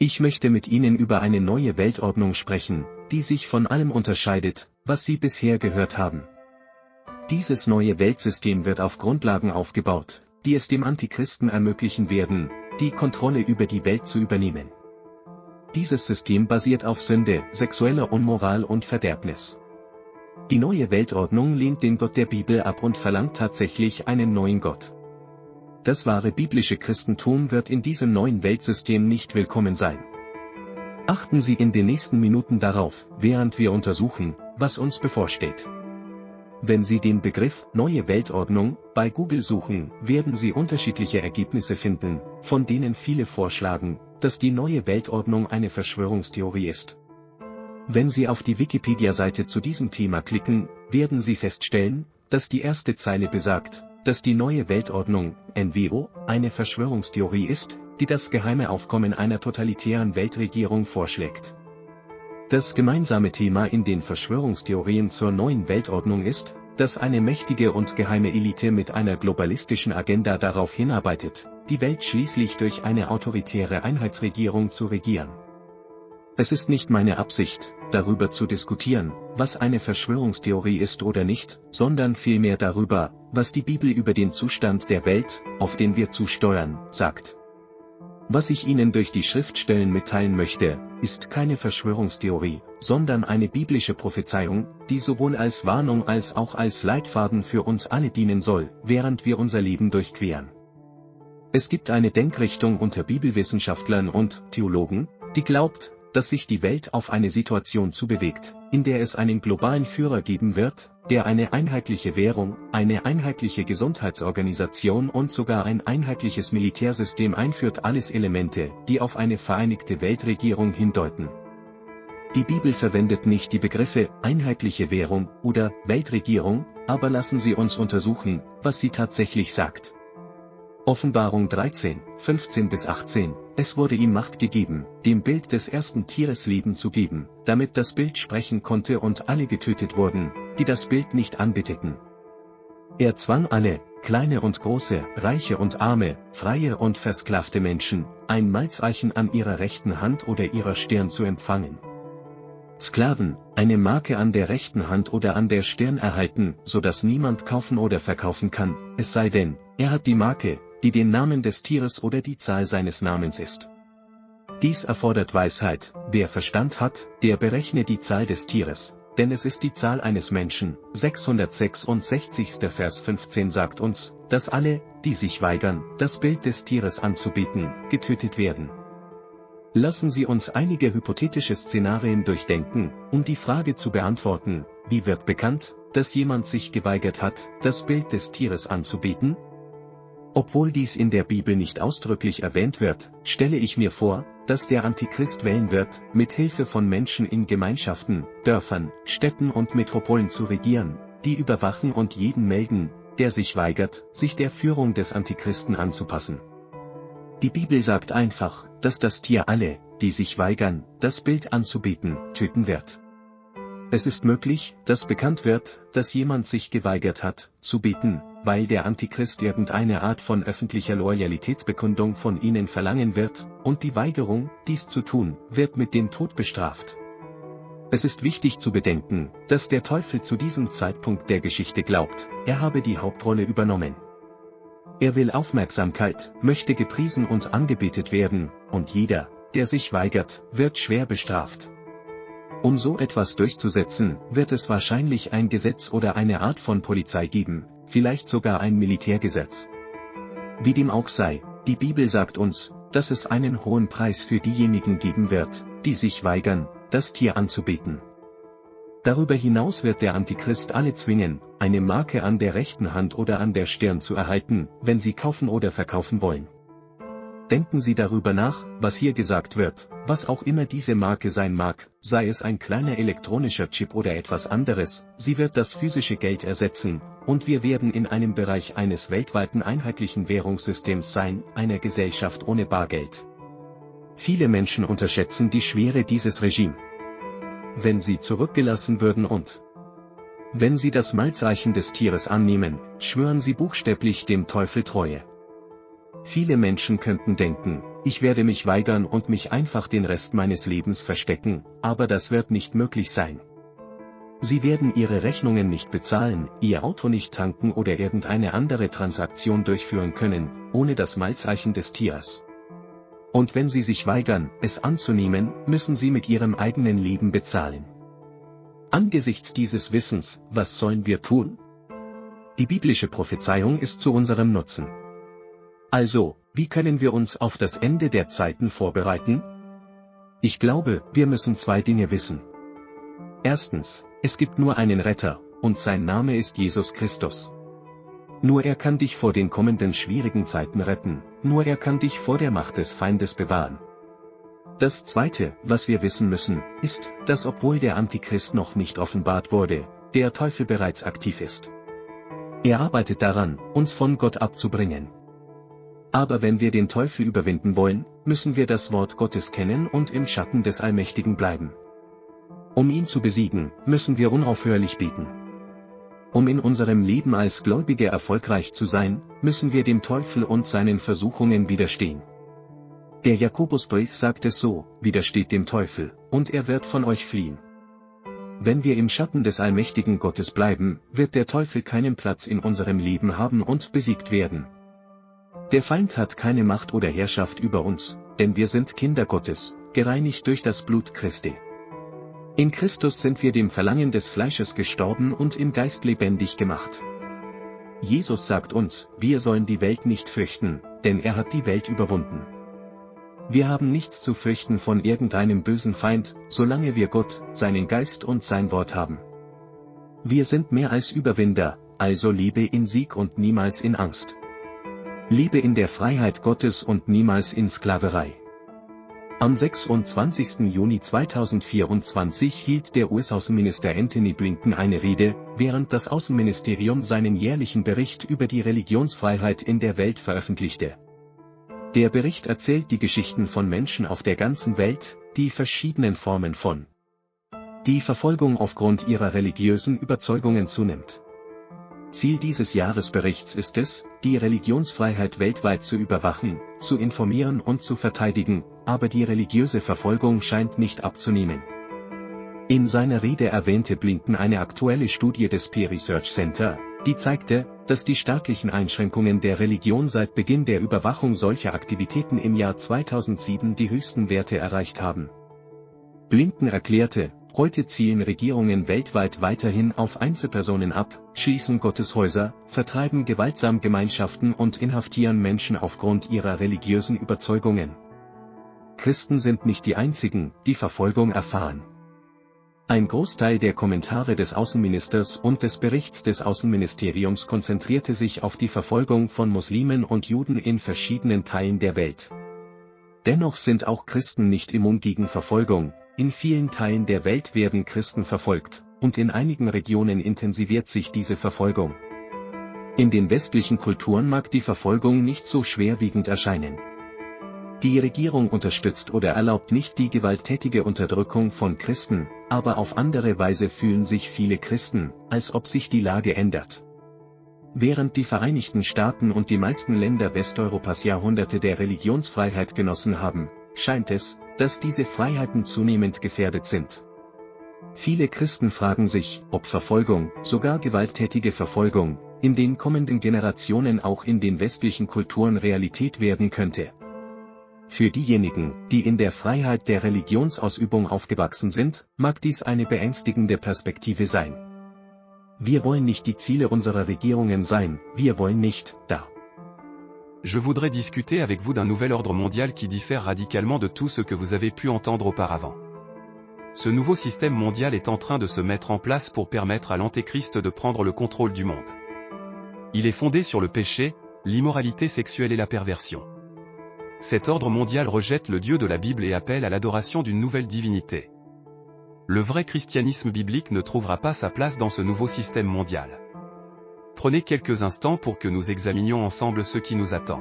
Ich möchte mit Ihnen über eine neue Weltordnung sprechen, die sich von allem unterscheidet, was Sie bisher gehört haben. Dieses neue Weltsystem wird auf Grundlagen aufgebaut, die es dem Antichristen ermöglichen werden, die Kontrolle über die Welt zu übernehmen. Dieses System basiert auf Sünde, sexueller Unmoral und Verderbnis. Die neue Weltordnung lehnt den Gott der Bibel ab und verlangt tatsächlich einen neuen Gott. Das wahre biblische Christentum wird in diesem neuen Weltsystem nicht willkommen sein. Achten Sie in den nächsten Minuten darauf, während wir untersuchen, was uns bevorsteht. Wenn Sie den Begriff neue Weltordnung bei Google suchen, werden Sie unterschiedliche Ergebnisse finden, von denen viele vorschlagen, dass die neue Weltordnung eine Verschwörungstheorie ist. Wenn Sie auf die Wikipedia-Seite zu diesem Thema klicken, werden Sie feststellen, dass die erste Zeile besagt, dass die neue Weltordnung, NWO, eine Verschwörungstheorie ist, die das geheime Aufkommen einer totalitären Weltregierung vorschlägt. Das gemeinsame Thema in den Verschwörungstheorien zur neuen Weltordnung ist, dass eine mächtige und geheime Elite mit einer globalistischen Agenda darauf hinarbeitet, die Welt schließlich durch eine autoritäre Einheitsregierung zu regieren. Es ist nicht meine Absicht, darüber zu diskutieren, was eine Verschwörungstheorie ist oder nicht, sondern vielmehr darüber, was die Bibel über den Zustand der Welt, auf den wir zusteuern, sagt. Was ich Ihnen durch die Schriftstellen mitteilen möchte, ist keine Verschwörungstheorie, sondern eine biblische Prophezeiung, die sowohl als Warnung als auch als Leitfaden für uns alle dienen soll, während wir unser Leben durchqueren. Es gibt eine Denkrichtung unter Bibelwissenschaftlern und Theologen, die glaubt, dass sich die Welt auf eine Situation zubewegt, in der es einen globalen Führer geben wird, der eine einheitliche Währung, eine einheitliche Gesundheitsorganisation und sogar ein einheitliches Militärsystem einführt, alles Elemente, die auf eine vereinigte Weltregierung hindeuten. Die Bibel verwendet nicht die Begriffe einheitliche Währung oder Weltregierung, aber lassen Sie uns untersuchen, was sie tatsächlich sagt. Offenbarung 13, 15-18, es wurde ihm Macht gegeben, dem Bild des ersten Tieres Leben zu geben, damit das Bild sprechen konnte und alle getötet wurden, die das Bild nicht anbeteten. Er zwang alle, kleine und große, reiche und arme, freie und versklavte Menschen, ein Malzeichen an ihrer rechten Hand oder ihrer Stirn zu empfangen. Sklaven, eine Marke an der rechten Hand oder an der Stirn erhalten, so dass niemand kaufen oder verkaufen kann, es sei denn, er hat die Marke, die den Namen des Tieres oder die Zahl seines Namens ist. Dies erfordert Weisheit, wer Verstand hat, der berechne die Zahl des Tieres, denn es ist die Zahl eines Menschen. 666. Vers 15 sagt uns, dass alle, die sich weigern, das Bild des Tieres anzubeten, getötet werden. Lassen Sie uns einige hypothetische Szenarien durchdenken, um die Frage zu beantworten, wie wird bekannt, dass jemand sich geweigert hat, das Bild des Tieres anzubeten? Obwohl dies in der Bibel nicht ausdrücklich erwähnt wird, stelle ich mir vor, dass der Antichrist wählen wird, mit Hilfe von Menschen in Gemeinschaften, Dörfern, Städten und Metropolen zu regieren, die überwachen und jeden melden, der sich weigert, sich der Führung des Antichristen anzupassen. Die Bibel sagt einfach, dass das Tier alle, die sich weigern, das Bild anzubeten, töten wird. Es ist möglich, dass bekannt wird, dass jemand sich geweigert hat, zu beten, weil der Antichrist irgendeine Art von öffentlicher Loyalitätsbekundung von ihnen verlangen wird, und die Weigerung, dies zu tun, wird mit dem Tod bestraft. Es ist wichtig zu bedenken, dass der Teufel zu diesem Zeitpunkt der Geschichte glaubt, er habe die Hauptrolle übernommen. Er will Aufmerksamkeit, möchte gepriesen und angebetet werden, und jeder, der sich weigert, wird schwer bestraft. Um so etwas durchzusetzen, wird es wahrscheinlich ein Gesetz oder eine Art von Polizei geben, vielleicht sogar ein Militärgesetz. Wie dem auch sei, die Bibel sagt uns, dass es einen hohen Preis für diejenigen geben wird, die sich weigern, das Tier anzubeten. Darüber hinaus wird der Antichrist alle zwingen, eine Marke an der rechten Hand oder an der Stirn zu erhalten, wenn sie kaufen oder verkaufen wollen. Denken Sie darüber nach, was hier gesagt wird, was auch immer diese Marke sein mag, sei es ein kleiner elektronischer Chip oder etwas anderes, sie wird das physische Geld ersetzen, und wir werden in einem Bereich eines weltweiten einheitlichen Währungssystems sein, einer Gesellschaft ohne Bargeld. Viele Menschen unterschätzen die Schwere dieses Regimes. Wenn sie zurückgelassen würden und wenn sie das Malzeichen des Tieres annehmen, schwören sie buchstäblich dem Teufel Treue. Viele Menschen könnten denken, ich werde mich weigern und mich einfach den Rest meines Lebens verstecken, aber das wird nicht möglich sein. Sie werden ihre Rechnungen nicht bezahlen, ihr Auto nicht tanken oder irgendeine andere Transaktion durchführen können, ohne das Malzeichen des Tiers. Und wenn sie sich weigern, es anzunehmen, müssen sie mit ihrem eigenen Leben bezahlen. Angesichts dieses Wissens, was sollen wir tun? Die biblische Prophezeiung ist zu unserem Nutzen. Also, wie können wir uns auf das Ende der Zeiten vorbereiten? Ich glaube, wir müssen zwei Dinge wissen. Erstens, es gibt nur einen Retter, und sein Name ist Jesus Christus. Nur er kann dich vor den kommenden schwierigen Zeiten retten, nur er kann dich vor der Macht des Feindes bewahren. Das Zweite, was wir wissen müssen, ist, dass obwohl der Antichrist noch nicht offenbart wurde, der Teufel bereits aktiv ist. Er arbeitet daran, uns von Gott abzubringen. Aber wenn wir den Teufel überwinden wollen, müssen wir das Wort Gottes kennen und im Schatten des Allmächtigen bleiben. Um ihn zu besiegen, müssen wir unaufhörlich beten. Um in unserem Leben als Gläubige erfolgreich zu sein, müssen wir dem Teufel und seinen Versuchungen widerstehen. Der Jakobusbrief sagt es so: Widersteht dem Teufel, und er wird von euch fliehen. Wenn wir im Schatten des allmächtigen Gottes bleiben, wird der Teufel keinen Platz in unserem Leben haben und besiegt werden. Der Feind hat keine Macht oder Herrschaft über uns, denn wir sind Kinder Gottes, gereinigt durch das Blut Christi. In Christus sind wir dem Verlangen des Fleisches gestorben und im Geist lebendig gemacht. Jesus sagt uns, wir sollen die Welt nicht fürchten, denn er hat die Welt überwunden. Wir haben nichts zu fürchten von irgendeinem bösen Feind, solange wir Gott, seinen Geist und sein Wort haben. Wir sind mehr als Überwinder, also lebe in Sieg und niemals in Angst. Lebe in der Freiheit Gottes und niemals in Sklaverei. Am 26. Juni 2024 hielt der US-Außenminister Antony Blinken eine Rede, während das Außenministerium seinen jährlichen Bericht über die Religionsfreiheit in der Welt veröffentlichte. Der Bericht erzählt die Geschichten von Menschen auf der ganzen Welt, die verschiedenen Formen von die Verfolgung aufgrund ihrer religiösen Überzeugungen zunimmt. Ziel dieses Jahresberichts ist es, die Religionsfreiheit weltweit zu überwachen, zu informieren und zu verteidigen, aber die religiöse Verfolgung scheint nicht abzunehmen. In seiner Rede erwähnte Blinken eine aktuelle Studie des Pew Research Center, die zeigte, dass die staatlichen Einschränkungen der Religion seit Beginn der Überwachung solcher Aktivitäten im Jahr 2007 die höchsten Werte erreicht haben. Blinken erklärte, heute zielen Regierungen weltweit weiterhin auf Einzelpersonen ab, schließen Gotteshäuser, vertreiben gewaltsam Gemeinschaften und inhaftieren Menschen aufgrund ihrer religiösen Überzeugungen. Christen sind nicht die einzigen, die Verfolgung erfahren. Ein Großteil der Kommentare des Außenministers und des Berichts des Außenministeriums konzentrierte sich auf die Verfolgung von Muslimen und Juden in verschiedenen Teilen der Welt. Dennoch sind auch Christen nicht immun gegen Verfolgung. In vielen Teilen der Welt werden Christen verfolgt, und in einigen Regionen intensiviert sich diese Verfolgung. In den westlichen Kulturen mag die Verfolgung nicht so schwerwiegend erscheinen. Die Regierung unterstützt oder erlaubt nicht die gewalttätige Unterdrückung von Christen, aber auf andere Weise fühlen sich viele Christen, als ob sich die Lage ändert. Während die Vereinigten Staaten und die meisten Länder Westeuropas Jahrhunderte der Religionsfreiheit genossen haben, scheint es, dass diese Freiheiten zunehmend gefährdet sind. Viele Christen fragen sich, ob Verfolgung, sogar gewalttätige Verfolgung, in den kommenden Generationen auch in den westlichen Kulturen Realität werden könnte. Für diejenigen, die in der Freiheit der Religionsausübung aufgewachsen sind, mag dies eine beängstigende Perspektive sein. Wir wollen nicht die Ziele unserer Regierungen sein, wir wollen nicht, da. Je voudrais discuter avec vous d'un nouvel ordre mondial qui diffère radicalement de tout ce que vous avez pu entendre auparavant. Ce nouveau système mondial est en train de se mettre en place pour permettre à l'Antéchrist de prendre le contrôle du monde. Il est fondé sur le péché, l'immoralité sexuelle et la perversion. Cet ordre mondial rejette le Dieu de la Bible et appelle à l'adoration d'une nouvelle divinité. Le vrai christianisme biblique ne trouvera pas sa place dans ce nouveau système mondial. Prenez quelques instants pour que nous examinions ensemble ce qui nous attend.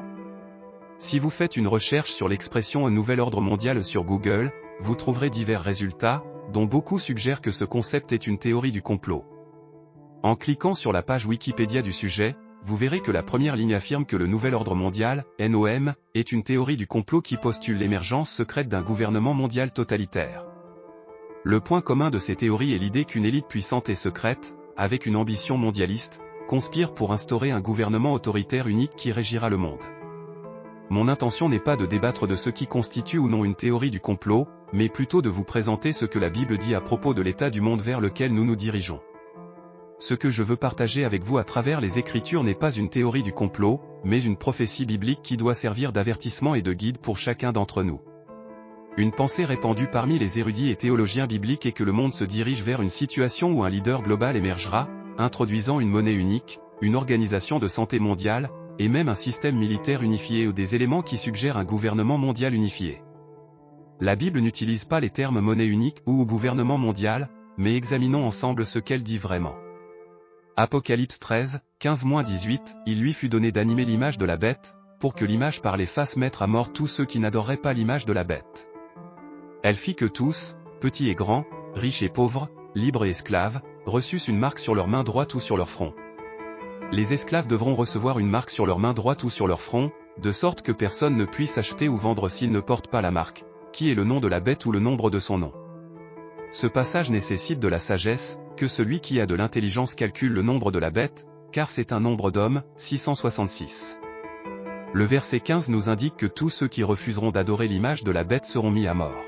Si vous faites une recherche sur l'expression « un nouvel ordre mondial » sur Google, vous trouverez divers résultats, dont beaucoup suggèrent que ce concept est une théorie du complot. En cliquant sur la page Wikipédia du sujet, vous verrez que la première ligne affirme que le nouvel ordre mondial, NOM, est une théorie du complot qui postule l'émergence secrète d'un gouvernement mondial totalitaire. Le point commun de ces théories est l'idée qu'une élite puissante et secrète, avec une ambition mondialiste, conspire pour instaurer un gouvernement autoritaire unique qui régira le monde. Mon intention n'est pas de débattre de ce qui constitue ou non une théorie du complot, mais plutôt de vous présenter ce que la Bible dit à propos de l'état du monde vers lequel nous nous dirigeons. Ce que je veux partager avec vous à travers les Écritures n'est pas une théorie du complot, mais une prophétie biblique qui doit servir d'avertissement et de guide pour chacun d'entre nous. Une pensée répandue parmi les érudits et théologiens bibliques est que le monde se dirige vers une situation où un leader global émergera, introduisant une monnaie unique, une organisation de santé mondiale, et même un système militaire unifié ou des éléments qui suggèrent un gouvernement mondial unifié. La Bible n'utilise pas les termes monnaie unique ou gouvernement mondial, mais examinons ensemble ce qu'elle dit vraiment. Apocalypse 13, 15-18, il lui fut donné d'animer l'image de la bête, pour que l'image parlée fasse mettre à mort tous ceux qui n'adoreraient pas l'image de la bête. Elle fit que tous, petits et grands, riches et pauvres, libres et esclaves, reçussent une marque sur leur main droite ou sur leur front. Les esclaves devront recevoir une marque sur leur main droite ou sur leur front, de sorte que personne ne puisse acheter ou vendre s'il ne porte pas la marque, qui est le nom de la bête ou le nombre de son nom. Ce passage nécessite de la sagesse, que celui qui a de l'intelligence calcule le nombre de la bête, car c'est un nombre d'hommes, 666. Le verset 15 nous indique que tous ceux qui refuseront d'adorer l'image de la bête seront mis à mort.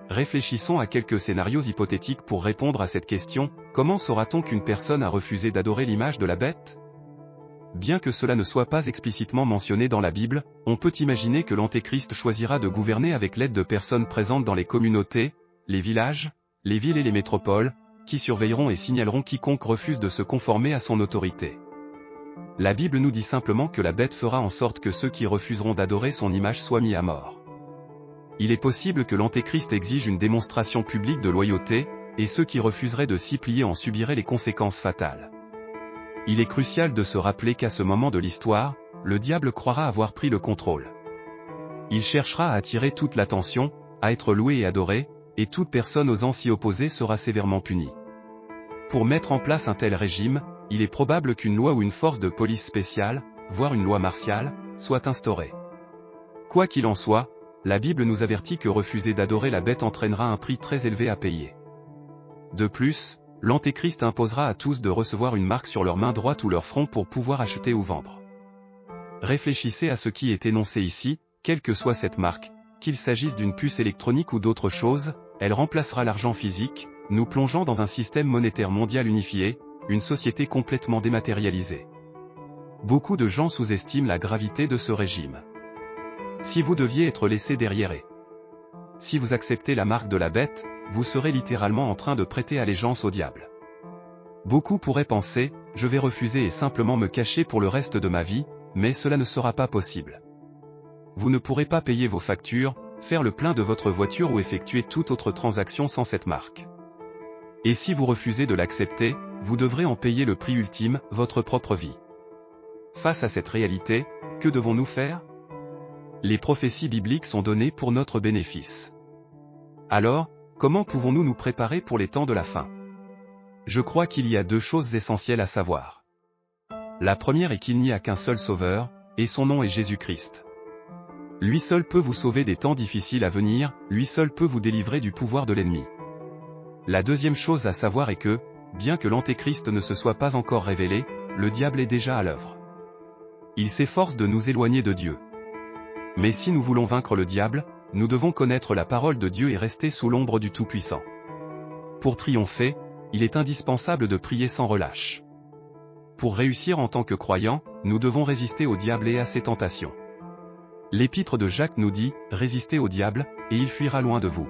Réfléchissons à quelques scénarios hypothétiques pour répondre à cette question, comment saura-t-on qu'une personne a refusé d'adorer l'image de la bête ? Bien que cela ne soit pas explicitement mentionné dans la Bible, on peut imaginer que l'Antéchrist choisira de gouverner avec l'aide de personnes présentes dans les communautés, les villages, les villes et les métropoles, qui surveilleront et signaleront quiconque refuse de se conformer à son autorité. La Bible nous dit simplement que la bête fera en sorte que ceux qui refuseront d'adorer son image soient mis à mort. Il est possible que l'Antéchrist exige une démonstration publique de loyauté, et ceux qui refuseraient de s'y plier en subiraient les conséquences fatales. Il est crucial de se rappeler qu'à ce moment de l'histoire, le diable croira avoir pris le contrôle. Il cherchera à attirer toute l'attention, à être loué et adoré, et toute personne osant s'y opposer sera sévèrement punie. Pour mettre en place un tel régime, il est probable qu'une loi ou une force de police spéciale, voire une loi martiale, soit instaurée. Quoi qu'il en soit, la Bible nous avertit que refuser d'adorer la bête entraînera un prix très élevé à payer. De plus, l'Antéchrist imposera à tous de recevoir une marque sur leur main droite ou leur front pour pouvoir acheter ou vendre. Réfléchissez à ce qui est énoncé ici, quelle que soit cette marque, qu'il s'agisse d'une puce électronique ou d'autre chose, elle remplacera l'argent physique, nous plongeant dans un système monétaire mondial unifié, une société complètement dématérialisée. Beaucoup de gens sous-estiment la gravité de ce régime. Si vous deviez être laissé derrière et si vous acceptez la marque de la bête, vous serez littéralement en train de prêter allégeance au diable. Beaucoup pourraient penser, je vais refuser et simplement me cacher pour le reste de ma vie, mais cela ne sera pas possible. Vous ne pourrez pas payer vos factures, faire le plein de votre voiture ou effectuer toute autre transaction sans cette marque. Et si vous refusez de l'accepter, vous devrez en payer le prix ultime, votre propre vie. Face à cette réalité, que devons-nous faire ? Les prophéties bibliques sont données pour notre bénéfice. Alors, comment pouvons-nous nous préparer pour les temps de la fin ? Je crois qu'il y a deux choses essentielles à savoir. La première est qu'il n'y a qu'un seul Sauveur, et son nom est Jésus-Christ. Lui seul peut vous sauver des temps difficiles à venir, lui seul peut vous délivrer du pouvoir de l'ennemi. La deuxième chose à savoir est que, bien que l'Antéchrist ne se soit pas encore révélé, le diable est déjà à l'œuvre. Il s'efforce de nous éloigner de Dieu. Mais si nous voulons vaincre le diable, nous devons connaître la parole de Dieu et rester sous l'ombre du Tout-Puissant. Pour triompher, il est indispensable de prier sans relâche. Pour réussir en tant que croyants, nous devons résister au diable et à ses tentations. L'épître de Jacques nous dit, « Résistez au diable, et il fuira loin de vous. »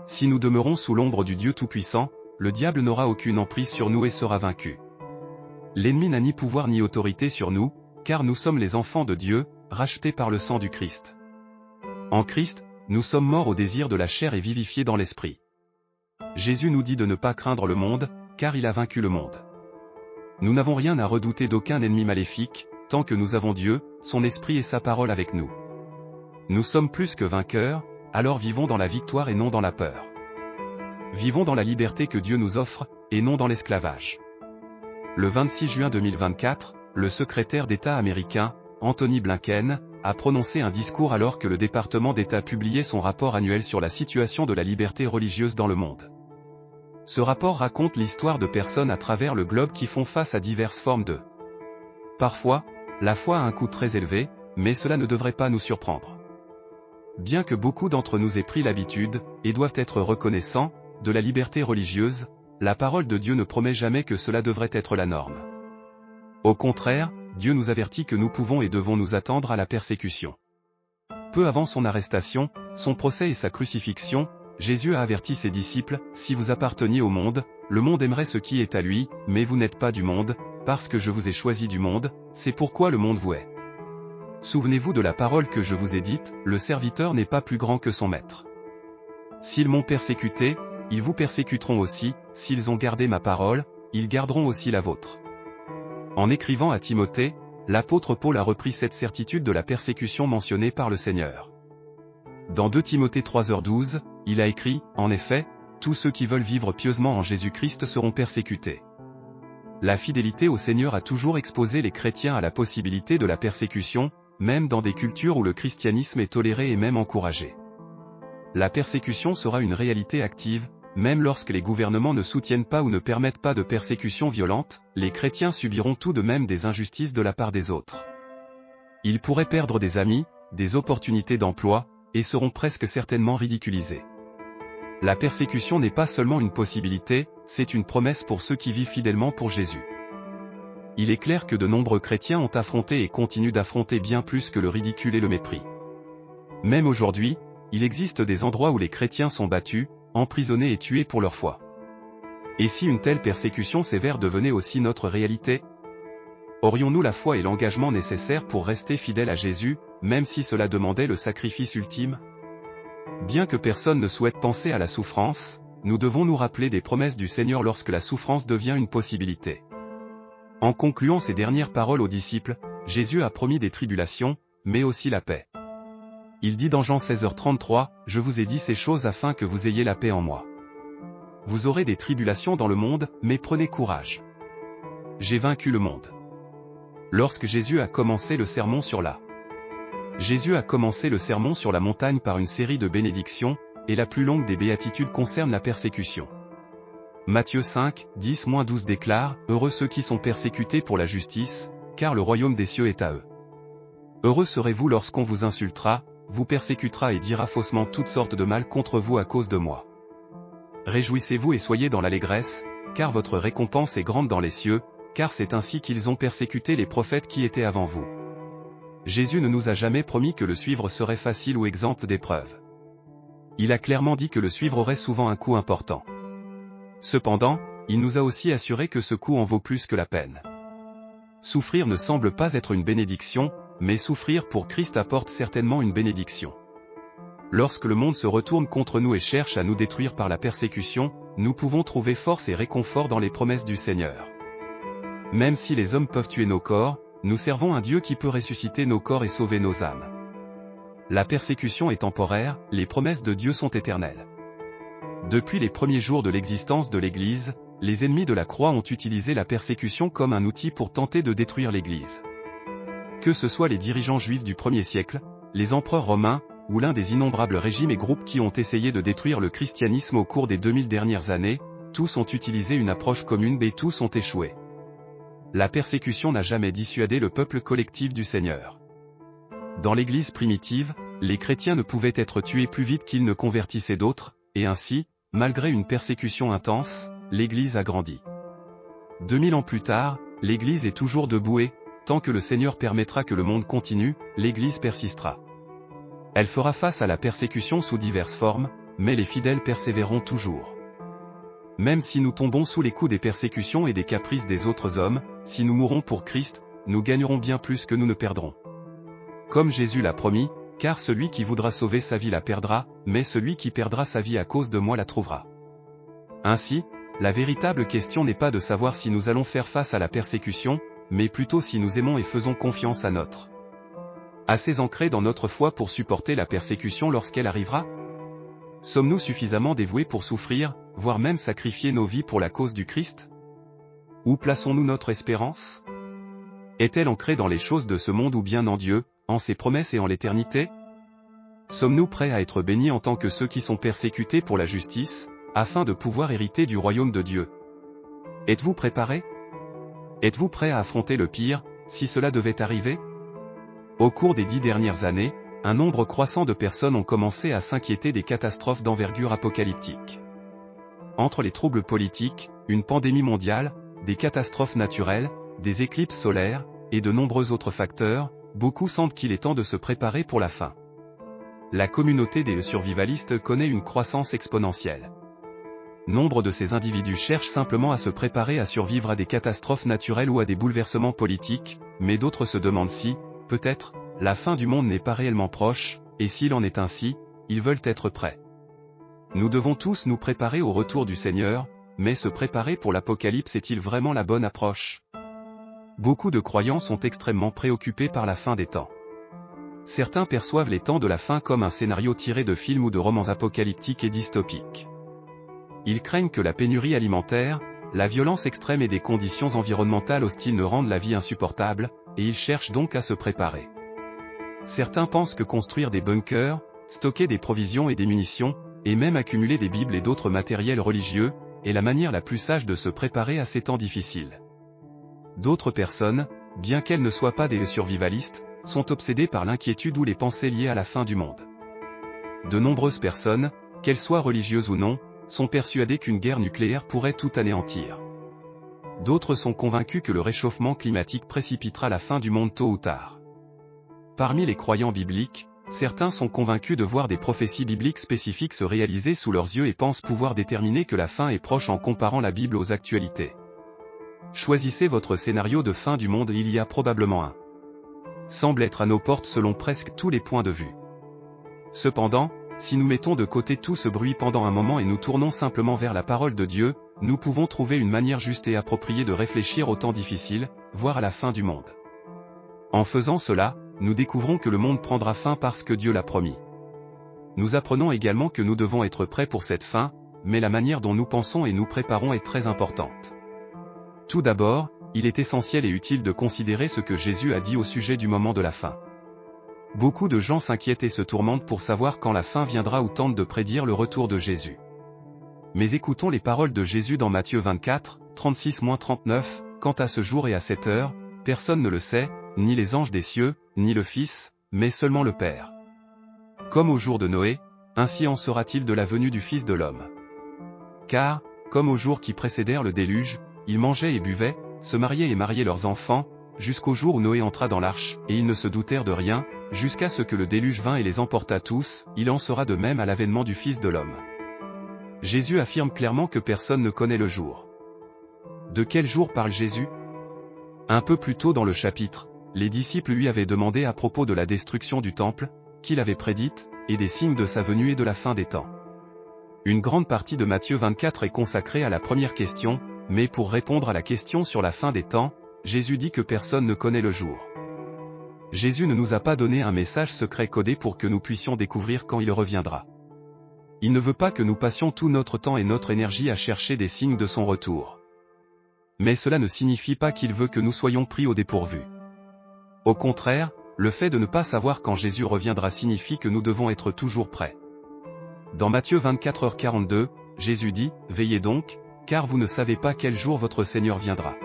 Si nous demeurons sous l'ombre du Dieu Tout-Puissant, le diable n'aura aucune emprise sur nous et sera vaincu. L'ennemi n'a ni pouvoir ni autorité sur nous, car nous sommes les enfants de Dieu, rachetés par le sang du Christ. En Christ, nous sommes morts au désir de la chair et vivifiés dans l'esprit. Jésus nous dit de ne pas craindre le monde, car il a vaincu le monde. Nous n'avons rien à redouter d'aucun ennemi maléfique, tant que nous avons Dieu, son esprit et sa parole avec nous. Nous sommes plus que vainqueurs, alors vivons dans la victoire et non dans la peur. Vivons dans la liberté que Dieu nous offre, et non dans l'esclavage. Le 26 juin 2024, le secrétaire d'État américain, Anthony Blinken, a prononcé un discours alors que le département d'État publiait son rapport annuel sur la situation de la liberté religieuse dans le monde. Ce rapport raconte l'histoire de personnes à travers le globe qui font face à diverses formes de. Parfois, la foi a un coût très élevé, mais cela ne devrait pas nous surprendre. Bien que beaucoup d'entre nous aient pris l'habitude, et doivent être reconnaissants, de la liberté religieuse, la parole de Dieu ne promet jamais que cela devrait être la norme. Au contraire, Dieu nous avertit que nous pouvons et devons nous attendre à la persécution. Peu avant son arrestation, son procès et sa crucifixion, Jésus a averti ses disciples, « Si vous apparteniez au monde, le monde aimerait ce qui est à lui, mais vous n'êtes pas du monde, parce que je vous ai choisi du monde, c'est pourquoi le monde vous hait. » Souvenez-vous de la parole que je vous ai dite, le serviteur n'est pas plus grand que son maître. S'ils m'ont persécuté, ils vous persécuteront aussi, s'ils ont gardé ma parole, ils garderont aussi la vôtre. En écrivant à Timothée, l'apôtre Paul a repris cette certitude de la persécution mentionnée par le Seigneur. Dans 2 Timothée 3h12, il a écrit, « En effet, tous ceux qui veulent vivre pieusement en Jésus-Christ seront persécutés. » La fidélité au Seigneur a toujours exposé les chrétiens à la possibilité de la persécution, même dans des cultures où le christianisme est toléré et même encouragé. La persécution sera une réalité active, même lorsque les gouvernements ne soutiennent pas ou ne permettent pas de persécutions violentes, les chrétiens subiront tout de même des injustices de la part des autres. Ils pourraient perdre des amis, des opportunités d'emploi, et seront presque certainement ridiculisés. La persécution n'est pas seulement une possibilité, c'est une promesse pour ceux qui vivent fidèlement pour Jésus. Il est clair que de nombreux chrétiens ont affronté et continuent d'affronter bien plus que le ridicule et le mépris. Même aujourd'hui, il existe des endroits où les chrétiens sont battus, emprisonnés et tués pour leur foi. Et si une telle persécution sévère devenait aussi notre réalité? Aurions-nous la foi et l'engagement nécessaires pour rester fidèles à Jésus, même si cela demandait le sacrifice ultime? Bien que personne ne souhaite penser à la souffrance, nous devons nous rappeler des promesses du Seigneur lorsque la souffrance devient une possibilité. En concluant ces dernières paroles aux disciples, Jésus a promis des tribulations, mais aussi la paix. Il dit dans Jean 16h33, « Je vous ai dit ces choses afin que vous ayez la paix en moi. Vous aurez des tribulations dans le monde, mais prenez courage. J'ai vaincu le monde. » Lorsque Jésus a commencé le sermon sur la montagne par une série de bénédictions, et la plus longue des béatitudes concerne la persécution. Matthieu 5, 10-12 déclare, « Heureux ceux qui sont persécutés pour la justice, car le royaume des cieux est à eux. Heureux serez-vous lorsqu'on vous insultera, vous persécutera et dira faussement toutes sortes de mal contre vous à cause de moi. Réjouissez-vous et soyez dans l'allégresse, car votre récompense est grande dans les cieux, car c'est ainsi qu'ils ont persécuté les prophètes qui étaient avant vous. » Jésus ne nous a jamais promis que le suivre serait facile ou exempt d'épreuves. Il a clairement dit que le suivre aurait souvent un coût important. Cependant, il nous a aussi assuré que ce coût en vaut plus que la peine. Souffrir ne semble pas être une bénédiction, mais souffrir pour Christ apporte certainement une bénédiction. Lorsque le monde se retourne contre nous et cherche à nous détruire par la persécution, nous pouvons trouver force et réconfort dans les promesses du Seigneur. Même si les hommes peuvent tuer nos corps, nous servons un Dieu qui peut ressusciter nos corps et sauver nos âmes. La persécution est temporaire, les promesses de Dieu sont éternelles. Depuis les premiers jours de l'existence de l'Église, les ennemis de la croix ont utilisé la persécution comme un outil pour tenter de détruire l'Église. Que ce soit les dirigeants juifs du 1er siècle, les empereurs romains, ou l'un des innombrables régimes et groupes qui ont essayé de détruire le christianisme au cours des 2000 dernières années, tous ont utilisé une approche commune et tous ont échoué. La persécution n'a jamais dissuadé le peuple collectif du Seigneur. Dans l'Église primitive, les chrétiens ne pouvaient être tués plus vite qu'ils ne convertissaient d'autres, et ainsi, malgré une persécution intense, l'Église a grandi. 2000 ans plus tard, l'Église est toujours debout et, tant que le Seigneur permettra que le monde continue, l'Église persistera. Elle fera face à la persécution sous diverses formes, mais les fidèles persévéreront toujours. Même si nous tombons sous les coups des persécutions et des caprices des autres hommes, si nous mourrons pour Christ, nous gagnerons bien plus que nous ne perdrons. Comme Jésus l'a promis, car celui qui voudra sauver sa vie la perdra, mais celui qui perdra sa vie à cause de moi la trouvera. Ainsi, la véritable question n'est pas de savoir si nous allons faire face à la persécution, mais plutôt si nous aimons et faisons confiance à notre. Assez ancrés dans notre foi pour supporter la persécution lorsqu'elle arrivera? Sommes-nous suffisamment dévoués pour souffrir, voire même sacrifier nos vies pour la cause du Christ? Où plaçons-nous notre espérance? Est-elle ancrée dans les choses de ce monde ou bien en Dieu, en ses promesses et en l'éternité? Sommes-nous prêts à être bénis en tant que ceux qui sont persécutés pour la justice, afin de pouvoir hériter du royaume de Dieu? Êtes-vous préparés? Êtes-vous prêts à affronter le pire, si cela devait arriver? Au cours des 10 dernières années, un nombre croissant de personnes ont commencé à s'inquiéter des catastrophes d'envergure apocalyptique. Entre les troubles politiques, une pandémie mondiale, des catastrophes naturelles, des éclipses solaires, et de nombreux autres facteurs, beaucoup sentent qu'il est temps de se préparer pour la fin. La communauté des survivalistes connaît une croissance exponentielle. Nombre de ces individus cherchent simplement à se préparer à survivre à des catastrophes naturelles ou à des bouleversements politiques, mais d'autres se demandent si, peut-être, la fin du monde n'est pas réellement proche, et s'il en est ainsi, ils veulent être prêts. Nous devons tous nous préparer au retour du Seigneur, mais se préparer pour l'Apocalypse est-il vraiment la bonne approche? Beaucoup de croyants sont extrêmement préoccupés par la fin des temps. Certains perçoivent les temps de la fin comme un scénario tiré de films ou de romans apocalyptiques et dystopiques. Ils craignent que la pénurie alimentaire, la violence extrême et des conditions environnementales hostiles ne rendent la vie insupportable, et ils cherchent donc à se préparer. Certains pensent que construire des bunkers, stocker des provisions et des munitions, et même accumuler des Bibles et d'autres matériels religieux, est la manière la plus sage de se préparer à ces temps difficiles. D'autres personnes, bien qu'elles ne soient pas des survivalistes, sont obsédées par l'inquiétude ou les pensées liées à la fin du monde. De nombreuses personnes, qu'elles soient religieuses ou non, sont persuadées qu'une guerre nucléaire pourrait tout anéantir. D'autres sont convaincus que le réchauffement climatique précipitera la fin du monde tôt ou tard. Parmi les croyants bibliques, certains sont convaincus de voir des prophéties bibliques spécifiques se réaliser sous leurs yeux et pensent pouvoir déterminer que la fin est proche en comparant la Bible aux actualités. Choisissez votre scénario de fin du monde, il y a probablement un. Semble être à nos portes selon presque tous les points de vue. Cependant, si nous mettons de côté tout ce bruit pendant un moment et nous tournons simplement vers la parole de Dieu, nous pouvons trouver une manière juste et appropriée de réfléchir aux temps difficiles, voire à la fin du monde. En faisant cela, nous découvrons que le monde prendra fin parce que Dieu l'a promis. Nous apprenons également que nous devons être prêts pour cette fin, mais la manière dont nous pensons et nous préparons est très importante. Tout d'abord, il est essentiel et utile de considérer ce que Jésus a dit au sujet du moment de la fin. Beaucoup de gens s'inquiètent et se tourmentent pour savoir quand la fin viendra ou tentent de prédire le retour de Jésus. Mais écoutons les paroles de Jésus dans Matthieu 24, 36-39, « Quant à ce jour et à cette heure, personne ne le sait, ni les anges des cieux, ni le Fils, mais seulement le Père. Comme au jour de Noé, ainsi en sera-t-il de la venue du Fils de l'homme. Car, comme aux jours qui précédèrent le déluge, ils mangeaient et buvaient, se mariaient et mariaient leurs enfants, jusqu'au jour où Noé entra dans l'arche, et ils ne se doutèrent de rien, jusqu'à ce que le déluge vînt et les emporta tous, il en sera de même à l'avènement du Fils de l'homme. » Jésus affirme clairement que personne ne connaît le jour. De quel jour parle Jésus? Un peu plus tôt dans le chapitre, les disciples lui avaient demandé à propos de la destruction du temple, qu'il avait prédite, et des signes de sa venue et de la fin des temps. Une grande partie de Matthieu 24 est consacrée à la première question, mais pour répondre à la question sur la fin des temps, Jésus dit que personne ne connaît le jour. Jésus ne nous a pas donné un message secret codé pour que nous puissions découvrir quand il reviendra. Il ne veut pas que nous passions tout notre temps et notre énergie à chercher des signes de son retour. Mais cela ne signifie pas qu'il veut que nous soyons pris au dépourvu. Au contraire, le fait de ne pas savoir quand Jésus reviendra signifie que nous devons être toujours prêts. Dans Matthieu 24h42, Jésus dit, « Veillez donc, car vous ne savez pas quel jour votre Seigneur viendra. »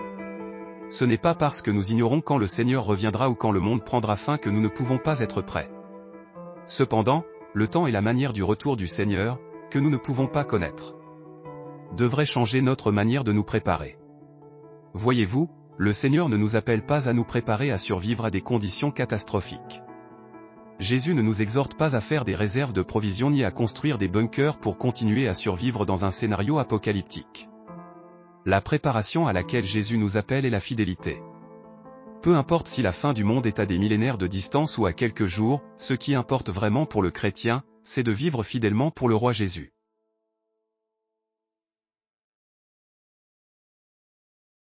Ce n'est pas parce que nous ignorons quand le Seigneur reviendra ou quand le monde prendra fin que nous ne pouvons pas être prêts. Cependant, le temps et la manière du retour du Seigneur, que nous ne pouvons pas connaître, devraient changer notre manière de nous préparer. Voyez-vous, le Seigneur ne nous appelle pas à nous préparer à survivre à des conditions catastrophiques. Jésus ne nous exhorte pas à faire des réserves de provisions ni à construire des bunkers pour continuer à survivre dans un scénario apocalyptique. La préparation à laquelle Jésus nous appelle est la fidélité. Peu importe si la fin du monde est à des millénaires de distance ou à quelques jours, ce qui importe vraiment pour le chrétien, c'est de vivre fidèlement pour le roi Jésus.